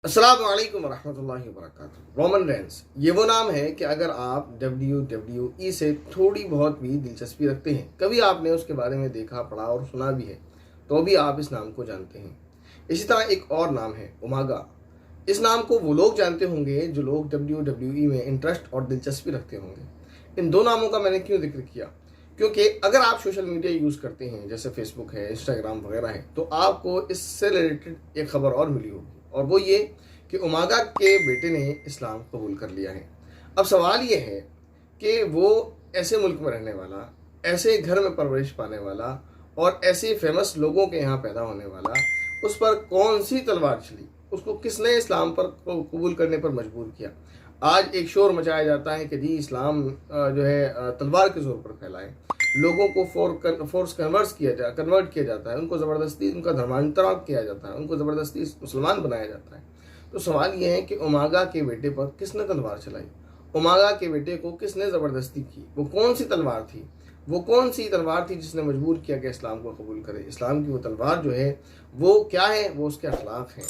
السلام علیکم ورحمۃ اللہ وبرکاتہ۔ رومن رینز یہ وہ نام ہے کہ اگر آپ WWE سے تھوڑی بہت بھی دلچسپی رکھتے ہیں، کبھی آپ نے اس کے بارے میں دیکھا، پڑھا اور سنا بھی ہے، تو بھی آپ اس نام کو جانتے ہیں۔ اسی طرح ایک اور نام ہے اومیگا۔ اس نام کو وہ لوگ جانتے ہوں گے جو لوگ WWE میں انٹرسٹ اور دلچسپی رکھتے ہوں گے۔ ان دو ناموں کا میں نے کیوں ذکر کیا؟ کیونکہ اگر آپ سوشل میڈیا یوز کرتے ہیں، جیسے فیس بک ہے، انسٹاگرام وغیرہ ہے، تو آپ کو اس سے ریلیٹڈ ایک خبر اور ملی ہوگی، اور وہ یہ کہ اومیگا کے بیٹے نے اسلام قبول کر لیا ہے۔ اب سوال یہ ہے کہ وہ ایسے ملک میں رہنے والا، ایسے گھر میں پرورش پانے والا اور ایسے فیمس لوگوں کے یہاں پیدا ہونے والا، اس پر کون سی تلوار چلی؟ اس کو کس نے اسلام پر قبول کرنے پر مجبور کیا؟ آج ایک شور مچایا جاتا ہے کہ جی اسلام جو ہے تلوار کے زور پر پھیلا ہے، لوگوں کو فورس کنورٹ کیا جاتا ہے، ان کو زبردستی ان کا دھرمانترن کیا جاتا ہے، ان کو زبردستی مسلمان بنایا جاتا ہے۔ تو سوال یہ ہے کہ اومیگا کے بیٹے پر کس نے تلوار چلائی؟ اومیگا کے بیٹے کو کس نے زبردستی کی؟ وہ کون سی تلوار تھی؟ وہ کون سی تلوار تھی جس نے مجبور کیا کہ اسلام کو قبول کرے؟ اسلام کی وہ تلوار جو ہے وہ کیا ہے؟ وہ اس کے اخلاق ہیں،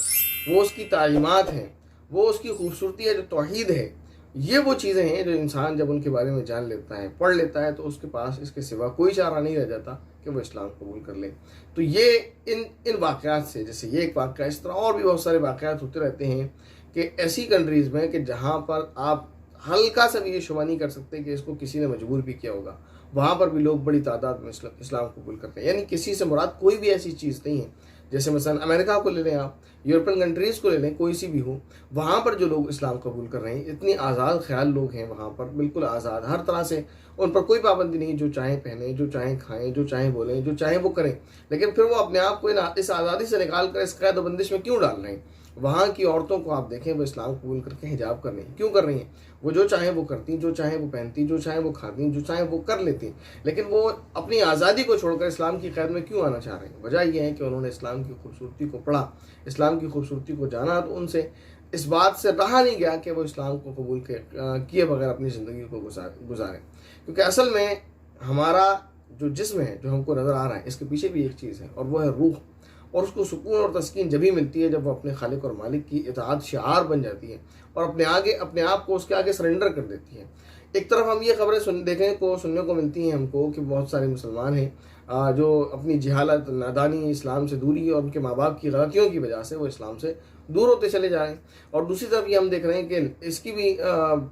وہ اس کی تعلیمات ہیں، وہ اس کی خوبصورتی ہے جو توحید ہے۔ یہ وہ چیزیں ہیں جو انسان جب ان کے بارے میں جان لیتا ہے، پڑھ لیتا ہے، تو اس کے پاس اس کے سوا کوئی چارہ نہیں رہ جاتا کہ وہ اسلام قبول کر لے۔ تو یہ ان واقعات سے، جیسے یہ ایک واقعہ، اس طرح اور بھی بہت سارے واقعات ہوتے رہتے ہیں کہ ایسی کنٹریز میں کہ جہاں پر آپ ہلکا سا بھی یہ شبہ نہیں کر سکتے کہ اس کو کسی نے مجبور بھی کیا ہوگا، وہاں پر بھی لوگ بڑی تعداد میں اسلام قبول کرتے ہیں۔ یعنی کسی سے مراد کوئی بھی ایسی چیز نہیں ہے، جیسے مثلا امریکہ کو لے لیں، آپ یورپین کنٹریز کو لے لیں، کوئی سی بھی ہو، وہاں پر جو لوگ اسلام قبول کر رہے ہیں، اتنی آزاد خیال لوگ ہیں وہاں پر، بالکل آزاد ہر طرح سے، ان پر کوئی پابندی نہیں، جو چاہیں پہنیں، جو چاہیں کھائیں، جو چاہیں بولیں، جو چاہیں وہ کریں۔ لیکن پھر وہ اپنے آپ کو اس آزادی سے نکال کر اس قید و بندش میں کیوں ڈال رہے ہیں؟ وہاں کی عورتوں کو آپ دیکھیں، وہ اسلام قبول کر کے حجاب کر رہی ہیں، کیوں کر رہی ہیں؟ وہ جو چاہیں وہ کرتی، جو چاہیں وہ پہنتی، جو چاہیں وہ کھاتی، جو چاہیں وہ کر لیتی، لیکن وہ اپنی آزادی کو چھوڑ کر اسلام کی قید میں کیوں آنا چاہ رہے ہیں؟ وجہ یہ ہے کہ انہوں نے اسلام کی خوبصورتی کو پڑھا، اسلام کی خوبصورتی کو جانا، تو ان سے اس بات سے رہا نہیں گیا کہ وہ اسلام کو قبول کیے بغیر اپنی زندگی کو گزاریں۔ کیونکہ اصل میں ہمارا جو جسم ہے، جو ہم کو نظر آ رہا ہے، اس کے پیچھے بھی ایک چیز ہے، اور وہ ہے روح، اور اس کو سکون اور تسکین جبھی ملتی ہے جب وہ اپنے خالق اور مالک کی اطاعت شعار بن جاتی ہے اور اپنے آپ کو اس کے آگے سرنڈر کر دیتی ہے۔ ایک طرف ہم یہ خبریں سننے کو ملتی ہیں ہم کو کہ بہت سارے مسلمان ہیں جو اپنی جہالت، نادانی، اسلام سے دوری اور ان کے ماں باپ کی غلطیوں کی وجہ سے وہ اسلام سے دور ہوتے چلے جا رہے ہیں، اور دوسری طرف یہ ہم دیکھ رہے ہیں کہ اس کی بھی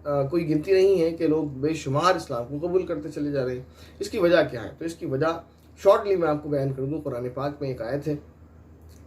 کوئی گنتی نہیں ہے کہ لوگ بے شمار اسلام کو قبول کرتے چلے جا رہے ہیں۔ اس کی وجہ کیا ہے؟ تو اس کی وجہ شارٹلی میں آپ کو بیان کر دوں۔ قرآن پاک میں ایک آیت ہے،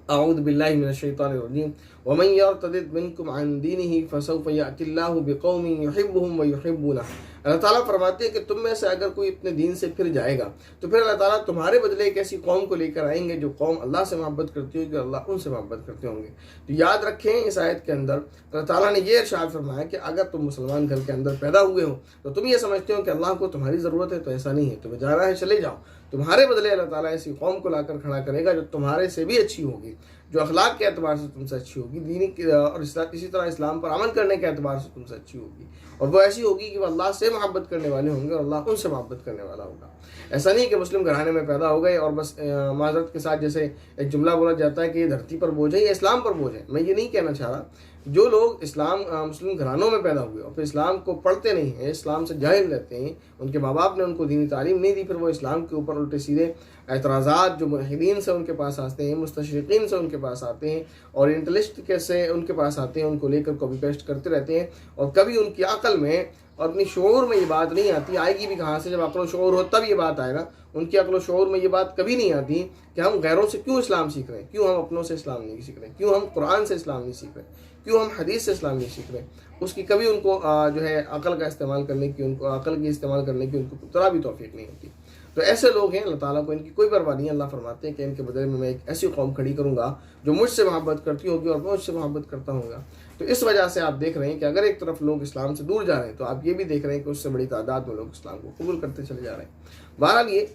اعوذ باللہ من الشیطان الرجیم، ومن یرتد منکم عن دینہ فسوف یأتی اللہ بقوم یحبہم ویحبونہ۔ اللہ تعالیٰ فرماتے ہیں کہ تم میں سے اگر کوئی اپنے دین سے پھر جائے گا تو پھر اللہ تعالیٰ تمہارے بدلے ایک ایسی قوم کو لے کر آئیں گے جو قوم اللہ سے محبت کرتی ہوگی اور اللہ ان سے محبت کرتے ہوں گے۔ تو یاد رکھیں، اس آیت کے اندر اللہ تعالیٰ نے یہ ارشاد فرمایا کہ اگر تم مسلمان گھر کے اندر پیدا ہوئے ہو تو تم یہ سمجھتے ہو کہ اللہ کو تمہاری ضرورت ہے، تو ایسا نہیں ہے، تمہیں جانا ہے چلے جاؤ، تمہارے بدلے اللہ تعالیٰ ایسی قوم کو لا کر کھڑا کرے گا جو تمہارے سے بھی اچھی ہوگی، جو اخلاق کے اعتبار سے تم سے اچھی ہوگی، دینی اور اسی طرح اسلام پر عمل کرنے کے اعتبار سے تم سے اچھی ہوگی، اور وہ ایسی ہوگی کہ وہ اللہ سے محبت کرنے والے ہوں گے اور اللہ ان سے محبت کرنے والا ہوگا۔ ایسا نہیں کہ مسلم گھرانے میں پیدا ہو گئے اور بس معذرت کے ساتھ جیسے ایک جملہ بولا جاتا ہے کہ یہ دھرتی پر بوجھ ہے یا اسلام پر بوجھ ہے، میں یہ نہیں کہنا چاہ رہا۔ جو لوگ مسلم گھرانوں میں پیدا ہوئے اور پھر اسلام کو پڑھتے نہیں ہیں، اسلام سے جاہل رہتے ہیں، ان کے ماں باپ نے ان کو دینی تعلیم نہیں دی، پھر وہ اسلام کے اوپر الٹے سیدھے اعتراضات جو ملحدین سے ان کے پاس آتے ہیں، مستشرقین سے ان کے پاس آتے ہیں اور انٹلیکچوئل سے ان کے پاس آتے ہیں، ان کو لے کر کاپی پیسٹ کرتے رہتے ہیں، اور کبھی ان کی عقل میں اور اپنی شعور میں یہ بات نہیں آتی، آئے گی بھی کہاں سے؟ جب عقل و شعور ہو تب یہ بات آئے گا۔ ان کی عقل و شعور میں یہ بات کبھی نہیں آتی کہ ہم غیروں سے کیوں اسلام سیکھ رہے ہیں، کیوں ہم اپنوں سے اسلام نہیں سیکھ رہے، کیوں ہم قرآن سے اسلام نہیں سیکھ رہے، کیوں ہم حدیث سے اسلام نہیں سیکھ رہے۔ اس کی کبھی ان کو جو ہے عقل کا استعمال کرنے کی، ان کو عقل کی استعمال کرنے کی ان کو ذرا بھی توفیق نہیں ہوتی۔ تو ایسے لوگ ہیں، اللہ تعالیٰ کو ان کی کوئی پرواہ نہیں ہے۔ اللہ فرماتے ہیں کہ ان کے بدلے میں ایک ایسی قوم کھڑی کروں گا جو مجھ سے محبت کرتی ہوگی اور میں مجھ سے محبت کرتا ہوں گا۔ تو اس وجہ سے آپ دیکھ رہے ہیں کہ اگر ایک طرف لوگ اسلام سے دور جا رہے ہیں تو آپ یہ بھی دیکھ رہے ہیں کہ اس سے بڑی تعداد میں لوگ اسلام کو قبول کرتے چلے جا رہے ہیں۔ بہرحال یہ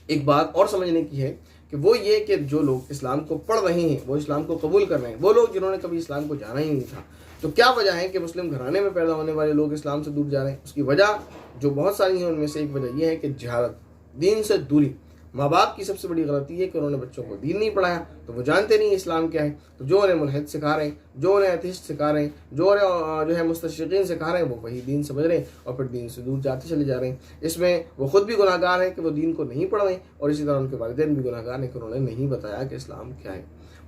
ایک بات اور سمجھنے کی ہے کہ وہ یہ کہ جو لوگ اسلام کو پڑھ رہے ہیں، وہ اسلام کو قبول کر رہے ہیں، وہ لوگ جنہوں نے کبھی اسلام کو جانا ہی نہیں تھا، تو کیا وجہ ہے کہ مسلم گھرانے میں پیدا ہونے والے لوگ اسلام سے دور جا رہے ہیں؟ اس کی وجہ جو بہت ساری ہیں ان میں سے ایک وجہ یہ ہے کہ جہالت، دین سے دوری، ماں باپ کی سب سے بڑی غلطی ہے کہ انہوں نے بچوں کو دین نہیں پڑھایا، تو وہ جانتے نہیں اسلام کیا ہے، تو جو انہیں ملحد سکھا رہے ہیں، جو انہیں ایتھسٹ سکھا رہے ہیں، جو انہیں جو ہے مستشرقین سکھا رہے ہیں، وہ وہی دین سمجھ رہے ہیں اور پھر دین سے دور جاتے چلے جا رہے ہیں۔ اس میں وہ خود بھی گناہ گار ہیں کہ وہ دین کو نہیں پڑھ رہے ہیں، اور اسی طرح ان کے والدین بھی گناہ گار ہیں کہ انہوں نے نہیں بتایا کہ اسلام کیا ہے۔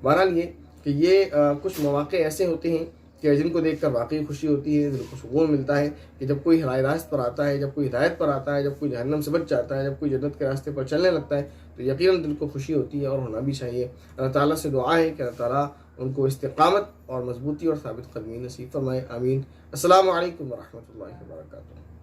بہرحال یہ کہ یہ کچھ مواقع ایسے ہوتے ہیں کہ جن کو دیکھ کر واقعی خوشی ہوتی ہے، دل کو سکون ملتا ہے کہ جب کوئی راہ راست پر آتا ہے، جب کوئی ہدایت پر آتا ہے، جب کوئی جہنم سے بچ جاتا ہے، جب کوئی جنت کے راستے پر چلنے لگتا ہے، تو یقیناً دل کو خوشی ہوتی ہے اور ہونا بھی چاہیے۔ اللہ تعالیٰ سے دعا ہے کہ اللہ تعالیٰ ان کو استقامت اور مضبوطی اور ثابت قدمی نصیب فرمائے، آمین۔ السلام علیکم ورحمۃ اللہ وبرکاتہ۔